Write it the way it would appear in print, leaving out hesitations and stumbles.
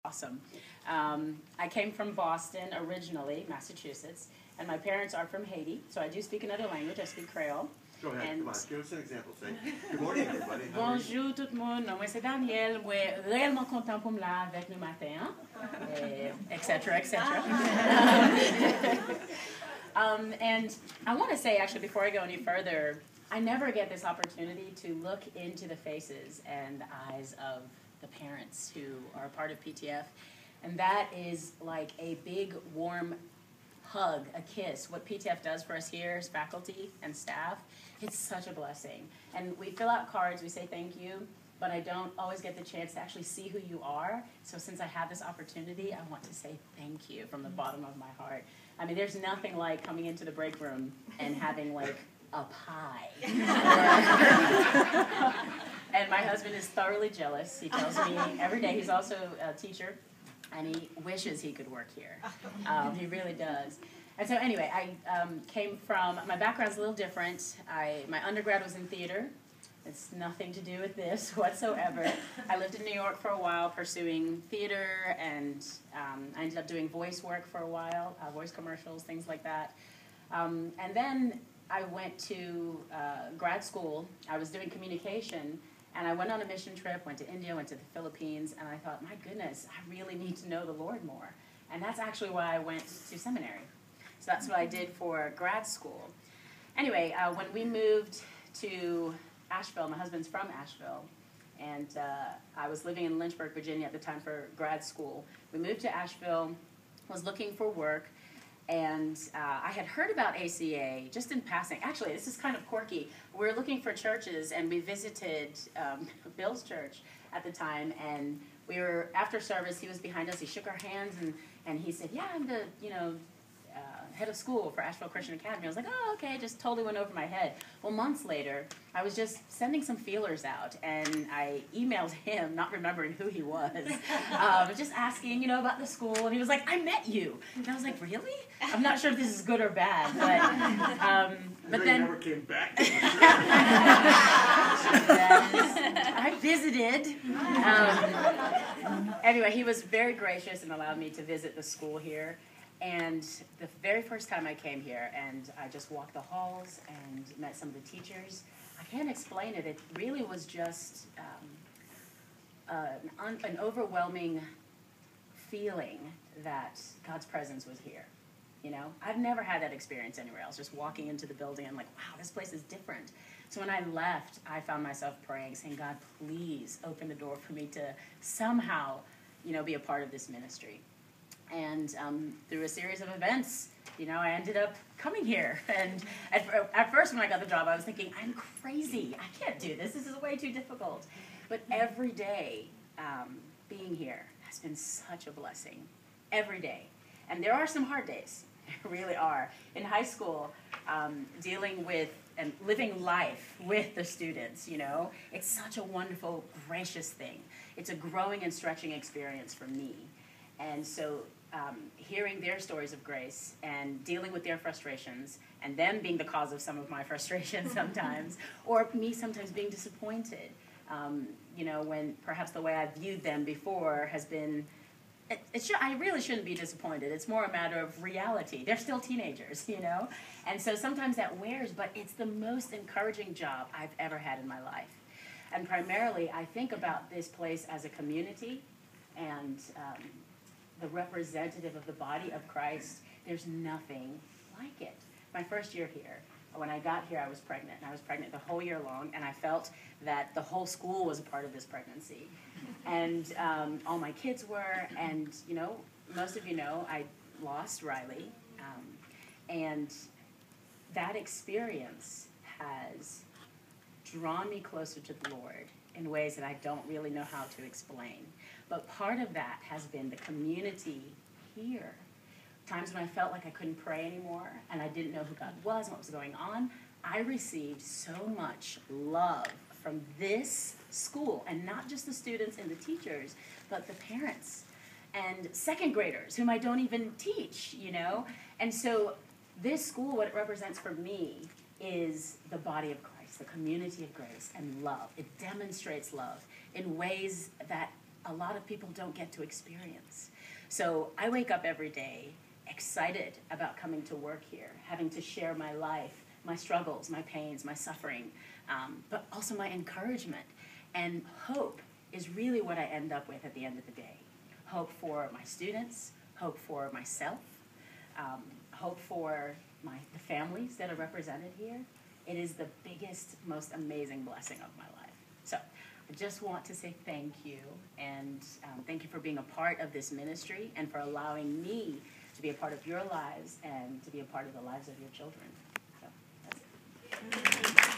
Awesome. I came from Boston originally, Massachusetts, and my parents are from Haiti, so I do speak another language. I speak Creole. Go ahead, And come on, give us an example. Say, good morning, everybody. Bonjour tout le monde, moi c'est Daniel, moi réellement content pour me là avec nous matin, etc., etc. And I want to say, actually, before I go any further, I never get this opportunity to look into the faces and eyes of the parents who are a part of PTF, and that is like a big, warm hug, a kiss. What PTF does for us here as faculty and staff, it's such a blessing. And we fill out cards, we say thank you, but I don't always get the chance to actually see who you are. So since I have this opportunity, I want to say thank you from the bottom of my heart. I mean, there's nothing like coming into the break room and having like a pie. And my husband is thoroughly jealous. He tells me every day, he's also a teacher, and he wishes he could work here. He really does. And so anyway, I came from, my background's a little different. My undergrad was in theater. It's nothing to do with this whatsoever. I lived in New York for a while pursuing theater, and I ended up doing voice work for a while, voice commercials, things like that. And then I went to grad school. I was doing communication, and I went on a mission trip, went to India, went to the Philippines, and I thought, my goodness, I really need to know the Lord more. And that's actually why I went to seminary. So that's what I did for grad school. Anyway, when we moved to Asheville, my husband's from Asheville, and I was living in Lynchburg, Virginia at the time for grad school. We moved to Asheville, was looking for work, and I had heard about ACA just in passing. Actually, this is kind of quirky. We were looking for churches, and we visited Bill's church at the time, and we were, after service, he was behind us. He shook our hands, and he said, yeah, I'm the, head of school for Asheville Christian Academy. I was like, oh, okay, just totally went over my head. Well, months later, I was just sending some feelers out, and I emailed him, not remembering who he was, just asking, about the school, and he was like, I met you. And I was like, really? I'm not sure if this is good or bad, but then... never came back. I visited. Anyway, he was very gracious and allowed me to visit the school here. And the very first time I came here, and I just walked the halls and met some of the teachers, I can't explain it. It really was just an overwhelming feeling that God's presence was here. I've never had that experience anywhere else, just walking into the building and like, wow, this place is different. So when I left, I found myself praying, saying, God, please open the door for me to somehow, be a part of this ministry. And through a series of events, I ended up coming here. And at first when I got the job, I was thinking, I'm crazy. I can't do this. This is way too difficult. But every day being here has been such a blessing. Every day. And there are some hard days. There really are. In high school, dealing with and living life with the students, it's such a wonderful, gracious thing. It's a growing and stretching experience for me. And so hearing their stories of grace and dealing with their frustrations and them being the cause of some of my frustrations sometimes, or me sometimes being disappointed, when perhaps the way I viewed them before has been, I really shouldn't be disappointed. It's more a matter of reality. They're still teenagers, And so sometimes that wears, but it's the most encouraging job I've ever had in my life. And primarily, I think about this place as a community and the representative of the body of Christ. There's nothing like it. My first year here, when I got here, I was pregnant. And I was pregnant the whole year long, and I felt that the whole school was a part of this pregnancy. And all my kids were, and, most of you know, I lost Riley. And that experience has drawn me closer to the Lord in ways that I don't really know how to explain. But part of that has been the community here. Times when I felt like I couldn't pray anymore and I didn't know who God was and what was going on, I received so much love from this school, and not just the students and the teachers, but the parents and second graders whom I don't even teach, And so this school, what it represents for me is the body of Christ, the community of grace and love. It demonstrates love in ways that a lot of people don't get to experience. So I wake up every day excited about coming to work here, having to share my life, my struggles, my pains, my suffering, but also my encouragement. And hope is really what I end up with at the end of the day. Hope for my students, hope for myself, hope for the families that are represented here. It is the biggest, most amazing blessing of my life. So I just want to say thank you, and thank you for being a part of this ministry and for allowing me to be a part of your lives and to be a part of the lives of your children. So that's it.